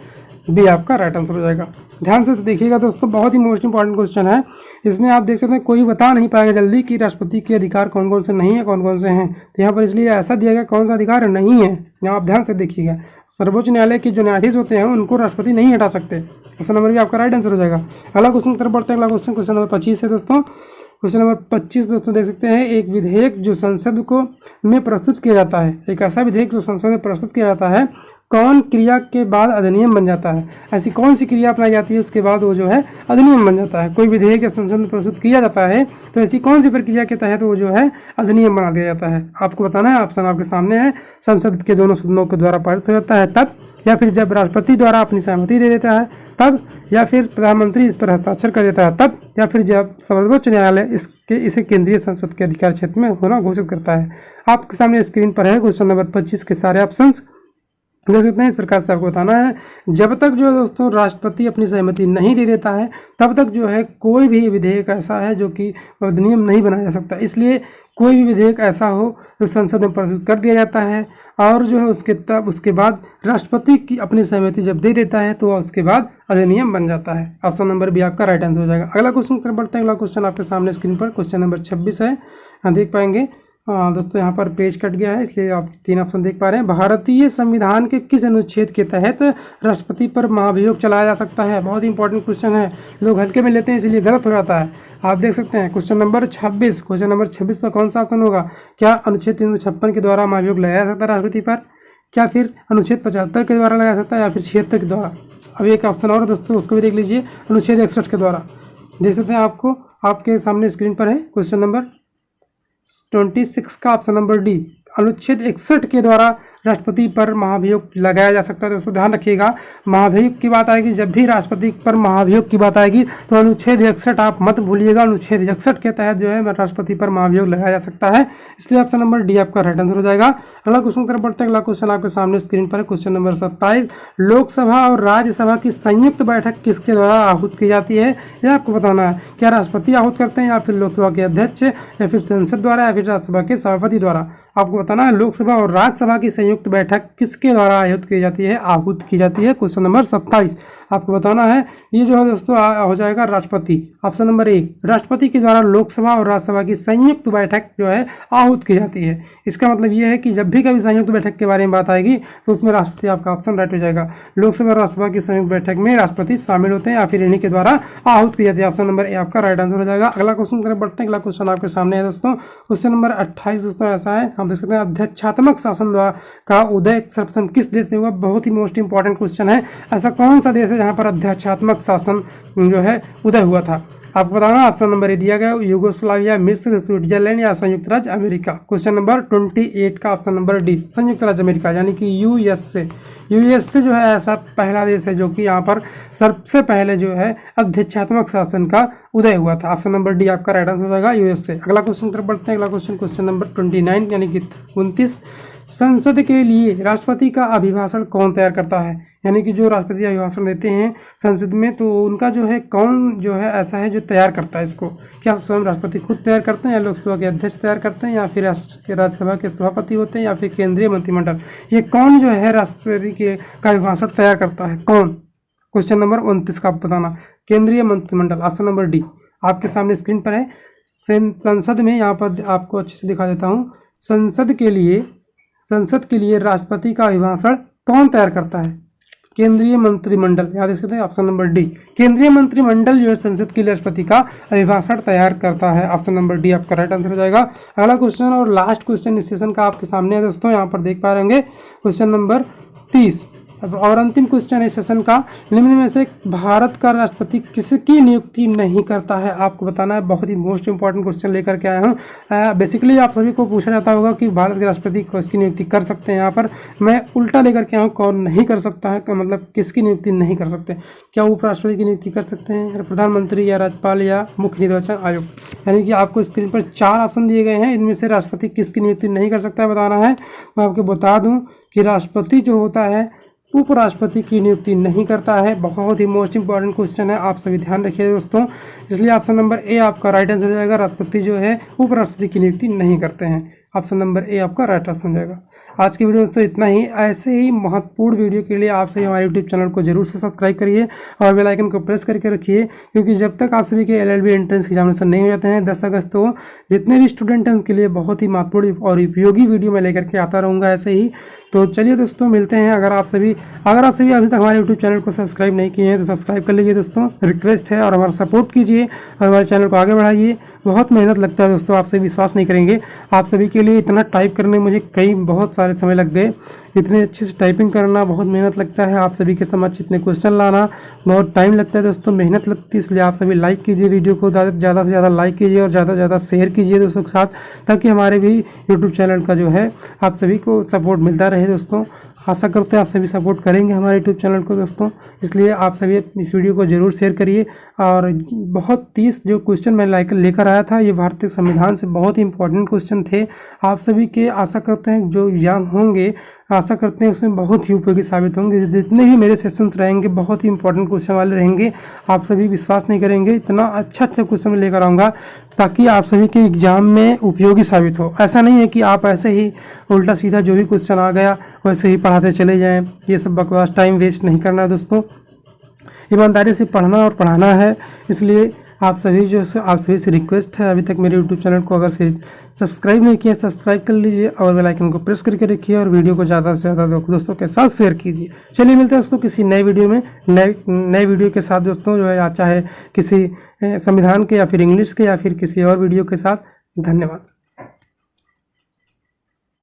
A: बी आपका राइट आंसर हो जाएगा। ध्यान से तो देखिएगा दोस्तों, बहुत ही मोस्ट इंपॉर्टेंट क्वेश्चन है। इसमें आप देख सकते हैं कोई बता नहीं पाएगा जल्दी कि राष्ट्रपति के अधिकार कौन कौन से नहीं है, कौन कौन से हैं। तो यहाँ पर इसलिए ऐसा दिया गया कौन सा अधिकार नहीं है, यहाँ आप ध्यान से देखिएगा। सर्वोच्च न्यायालय के जो न्यायाधीश होते हैं उनको राष्ट्रपति नहीं हटा सकते। ऑप्शन नंबर भी आपका राइट आंसर हो जाएगा। अगला क्वेश्चन की तरफ बढ़ते हैं। अगला क्वेश्चन नंबर 25 है दोस्तों। क्वेश्चन नंबर 25 दोस्तों देख सकते हैं, एक विधेयक जो संसद को में प्रस्तुत किया जाता है, एक ऐसा विधेयक जो संसद में प्रस्तुत किया जाता है, कौन क्रिया के बाद अधिनियम बन जाता है? ऐसी कौन सी क्रिया अपनाई जाती है उसके बाद वो जो है अधिनियम बन जाता है? कोई विधेयक जब संसद में प्रस्तुत किया जाता है तो ऐसी कौन सी प्रक्रिया के तहत वो जो है अधिनियम बना दिया जाता है? आपको बताना है। ऑप्शन आपके सामने है। संसद के दोनों सदनों के द्वारा पारित हो जाता है तब, या फिर जब राष्ट्रपति द्वारा अपनी सहमति दे देता है तब, या फिर प्रधानमंत्री इस पर हस्ताक्षर कर देता है तब, या फिर जब सर्वोच्च न्यायालय इसे केंद्रीय संसद के अधिकार क्षेत्र में होना घोषित करता है। आपके सामने स्क्रीन पर है क्वेश्चन नंबर 25 के सारे ऑप्शन देख सकते हैं। इस प्रकार से आपको बताना है, जब तक जो है दोस्तों राष्ट्रपति अपनी सहमति नहीं दे देता है तब तक जो है कोई भी विधेयक ऐसा है जो कि अधिनियम नहीं बनाया जा सकता। इसलिए कोई भी विधेयक ऐसा हो जो संसद में प्रस्तुत कर दिया जाता है और जो है उसके बाद राष्ट्रपति की अपनी सहमति जब दे देता है तो उसके बाद अधिनियम बन जाता है। ऑप्शन नंबर बी आपका राइट आंसर हो जाएगा। अगला क्वेश्चन की तरफ बढ़ते हैं। अगला क्वेश्चन आपके सामने स्क्रीन पर क्वेश्चन नंबर 26 है, यहाँ देख पाएंगे। दोस्तों यहाँ पर पेज कट गया है इसलिए आप 3 ऑप्शन देख पा रहे हैं। भारतीय संविधान के किस अनुच्छेद के तहत राष्ट्रपति पर महाभियोग चलाया जा सकता है? बहुत ही इंपॉर्टेंट क्वेश्चन है, लोग हल्के में लेते हैं इसलिए गलत हो जाता है। आप देख सकते हैं क्वेश्चन नंबर 26, क्वेश्चन नंबर 26 का कौन सा ऑप्शन होगा? क्या अनुच्छेद 356 के द्वारा महाभियोग लगाया जा सकता है राष्ट्रपति पर, क्या फिर अनुच्छेद 75 के द्वारा लगाया जा सकता है, या फिर 76 के द्वारा? अब एक ऑप्शन और दोस्तों उसको भी देख लीजिए, अनुच्छेद 61 के द्वारा। देख सकते हैं आपको आपके सामने स्क्रीन पर है क्वेश्चन नंबर 26 का ऑप्शन नंबर डी, अनुच्छेद 61 के द्वारा राष्ट्रपति पर महाभियोग लगाया जा सकता है। दोस्तों ध्यान रखिएगा, महाभियोग की बात आएगी, जब भी राष्ट्रपति पर महाभियोग की बात आएगी तो अनुच्छेद 61 आप मत भूलिएगा। अनुच्छेद 61 के तहत जो है राष्ट्रपति पर महाभियोग लगाया जा सकता है, इसलिए ऑप्शन नंबर डी आपका राइट आंसर हो जाएगा। अगला क्वेश्चन की तरफ बढ़ते हैं। अगला क्वेश्चन आपके सामने स्क्रीन पर है क्वेश्चन नंबर 27, लोकसभा और राज्यसभा की संयुक्त बैठक किसके द्वारा आहूत की जाती है? यह आपको बताना है। क्या राष्ट्रपति आहूत करते हैं, या फिर लोकसभा के अध्यक्ष, या फिर संसद द्वारा, या फिर राज्यसभा के सभापति द्वारा? आपको बताना है लोकसभा और राज्यसभा की संयुक्त बैठक किसके द्वारा आहूत की जाती है? आहूत की जाती है। क्वेश्चन नंबर 27 आपको बताना है। ये जो है दोस्तों हो जाएगा राष्ट्रपति। ऑप्शन नंबर 1, राष्ट्रपति के द्वारा लोकसभा और राज्यसभा की संयुक्त बैठक जो है आहूत की जाती है। इसका मतलब ये है कि जब भी कभी संयुक्त बैठक के बारे में बात आएगी तो उसमें राष्ट्रपति आपका ऑप्शन राइट हो जाएगा। लोकसभा और राज्यसभा की संयुक्त बैठक में राष्ट्रपति शामिल होते हैं या फिर इन्हीं के द्वारा आहूत की जाती है। ऑप्शन नंबर ए आपका राइट आंसर हो जाएगा। अगला क्वेश्चन की तरफ बढ़ते हैं। अगला क्वेश्चन आपके सामने है दोस्तों, क्वेश्चन नंबर 28 दोस्तों ऐसा है, हम देख सकते हैं अध्यक्षात्मक शासन का उदय सर्वप्रथम किस देश में हुआ? बहुत ही मोस्ट इंपॉर्टेंट क्वेश्चन है। ऐसा कौन सा देश है जहां पर अध्यक्षात्मक शासन जो है उदय हुआ था? आपको बताना। ऑप्शन नंबर ए दिया गया, यूगोस्लाविया, मिस्र, स्विट्जरलैंड या संयुक्त राज्य अमेरिका। क्वेश्चन नंबर 28 का ऑप्शन नंबर डी, संयुक्त राज्य अमेरिका यानी कि यूएसए। यूएसए जो है ऐसा पहला देश है जो कि यहाँ पर सबसे पहले जो है अध्यक्षात्मक शासन का उदय हुआ था। ऑप्शन नंबर डी आपका राइट आंसर हो जाएगा, यूएसए। अगला क्वेश्चन तरफ बढ़ते हैं। अगला क्वेश्चन नंबर 29 यानी कि 29, संसद के लिए राष्ट्रपति का अभिभाषण कौन तैयार करता है? यानी कि जो राष्ट्रपति अभिभाषण देते हैं संसद में तो उनका जो है कौन जो है ऐसा है जो तैयार करता है इसको? क्या स्वयं राष्ट्रपति खुद तैयार करते हैं, या लोकसभा के अध्यक्ष तैयार करते हैं, या फिर राज्यसभा के सभापति होते हैं, या फिर केंद्रीय मंत्रिमंडल? ये कौन जो है राष्ट्रपति का अभिभाषण तैयार करता है, कौन? क्वेश्चन नंबर 29 का आप बताना, केंद्रीय मंत्रिमंडल। ऑप्शन नंबर डी आपके सामने स्क्रीन पर है। संसद में यहाँ पर आपको अच्छे से दिखा देता हूँ, संसद के लिए राष्ट्रपति का अभिभाषण कौन तैयार करता है? केंद्रीय मंत्रिमंडल। याद रखते हैं ऑप्शन नंबर डी, केंद्रीय मंत्रिमंडल जो है संसद के लिए राष्ट्रपति का अभिभाषण तैयार करता है। ऑप्शन नंबर डी आपका राइट आंसर हो जाएगा। अगला क्वेश्चन और लास्ट क्वेश्चन इस सेशन का आपके सामने है दोस्तों, यहाँ पर देख पा रहे होंगे क्वेश्चन नंबर 30। और अंतिम क्वेश्चन है सेशन का, निम्न में से भारत का राष्ट्रपति किसकी नियुक्ति नहीं करता है, आपको बताना है। बहुत ही मोस्ट इंपॉर्टेंट क्वेश्चन लेकर के आया हूँ। बेसिकली आप सभी को पूछा जाता होगा कि भारत के राष्ट्रपति किसकी नियुक्ति कर सकते हैं। यहाँ पर मैं उल्टा लेकर के आया हूँ, कौन नहीं कर सकता है, मतलब किसकी नियुक्ति नहीं कर सकते। क्या उपराष्ट्रपति की नियुक्ति कर सकते हैं, प्रधानमंत्री या राज्यपाल या मुख्य निर्वाचन आयोग। यानी कि आपको स्क्रीन पर 4 ऑप्शन दिए गए हैं, इनमें से राष्ट्रपति किसकी नियुक्ति नहीं कर सकता है बताना है। मैं आपको बता दूं कि राष्ट्रपति जो होता है उपराष्ट्रपति की नियुक्ति नहीं करता है। बहुत ही मोस्ट इंपॉर्टेंट क्वेश्चन है, आप सभी ध्यान रखिए दोस्तों। इसलिए ऑप्शन नंबर ए आपका राइट आंसर हो जाएगा, राष्ट्रपति जो है उपराष्ट्रपति की नियुक्ति नहीं करते हैं। ऑप्शन नंबर ए आपका राइट आंसर हो जाएगा। आज की वीडियो दोस्तों इतना ही। ऐसे ही महत्वपूर्ण वीडियो के लिए आप सभी हमारे यूट्यूब चैनल को जरूर से सब्सक्राइब करिए और बेल आइकन को प्रेस करके रखिए, क्योंकि जब तक आप सभी के LLB एंट्रेंस एग्जामिनेशन नहीं हो जाते हैं 10 अगस्त को, जितने भी स्टूडेंट हैं उनके लिए बहुत ही महत्वपूर्ण और उपयोगी वीडियो मैं लेकर के आता रहूँगा ऐसे ही। तो चलिए दोस्तों मिलते हैं। अगर आप सभी अभी तक हमारे यूट्यूब चैनल को सब्सक्राइब नहीं किए हैं तो सब्सक्राइब कर लीजिए दोस्तों, रिक्वेस्ट है। और हमारा सपोर्ट कीजिए और हमारे चैनल को आगे बढ़ाइए। बहुत मेहनत लगता है दोस्तों, आप सभी विश्वास नहीं करेंगे। आप सभी के लिए इतना टाइप करने मुझे बहुत सारे समय लग गए। इतने अच्छे से टाइपिंग करना बहुत मेहनत लगता है, आप सभी के समझ इतने क्वेश्चन लाना बहुत टाइम लगता है दोस्तों, मेहनत लगती है। इसलिए आप सभी लाइक कीजिए वीडियो को, ज़्यादा से ज़्यादा लाइक कीजिए और ज़्यादा से ज़्यादा शेयर कीजिए दोस्तों के साथ, ताकि हमारे भी यूट्यूब चैनल का जो है आप सभी को सपोर्ट मिलता रहे दोस्तों। आशा करते हैं आप सभी सपोर्ट करेंगे हमारे यूट्यूब चैनल को दोस्तों। इसलिए आप सभी इस वीडियो को जरूर शेयर करिए। और बहुत 30 जो क्वेश्चन मैं लेकर आया था, ये भारतीय संविधान से बहुत ही इंपॉर्टेंट क्वेश्चन थे। आप सभी के आशा करते हैं जो एग्जाम होंगे, आशा करते हैं उसमें बहुत ही उपयोगी साबित होंगे। जितने भी मेरे सेशंस रहेंगे बहुत ही इंपॉर्टेंट क्वेश्चन वाले रहेंगे। आप सभी विश्वास नहीं करेंगे, इतना अच्छा क्वेश्चन मैं लेकर आऊँगा ताकि आप सभी के एग्जाम में उपयोगी साबित हो। ऐसा नहीं है कि आप ऐसे ही उल्टा सीधा जो भी क्वेश्चन आ गया वैसे ही पढ़ाते चले जाएं। ये सब बकवास, टाइम वेस्ट नहीं करना है दोस्तों, ईमानदारी से पढ़ना और पढ़ाना है। इसलिए आप सभी से रिक्वेस्ट है, अभी तक मेरे यूट्यूब चैनल को अगर सब्सक्राइब नहीं किया सब्सक्राइब कर लीजिए और बेल आइकन को प्रेस करके रखिए और वीडियो को ज़्यादा से ज़्यादा दोस्तों के साथ शेयर कीजिए। चलिए मिलते हैं दोस्तों किसी नए वीडियो में, नए वीडियो के साथ दोस्तों, जो है चाहे किसी संविधान के या फिर इंग्लिश के या फिर किसी और वीडियो के साथ। धन्यवाद।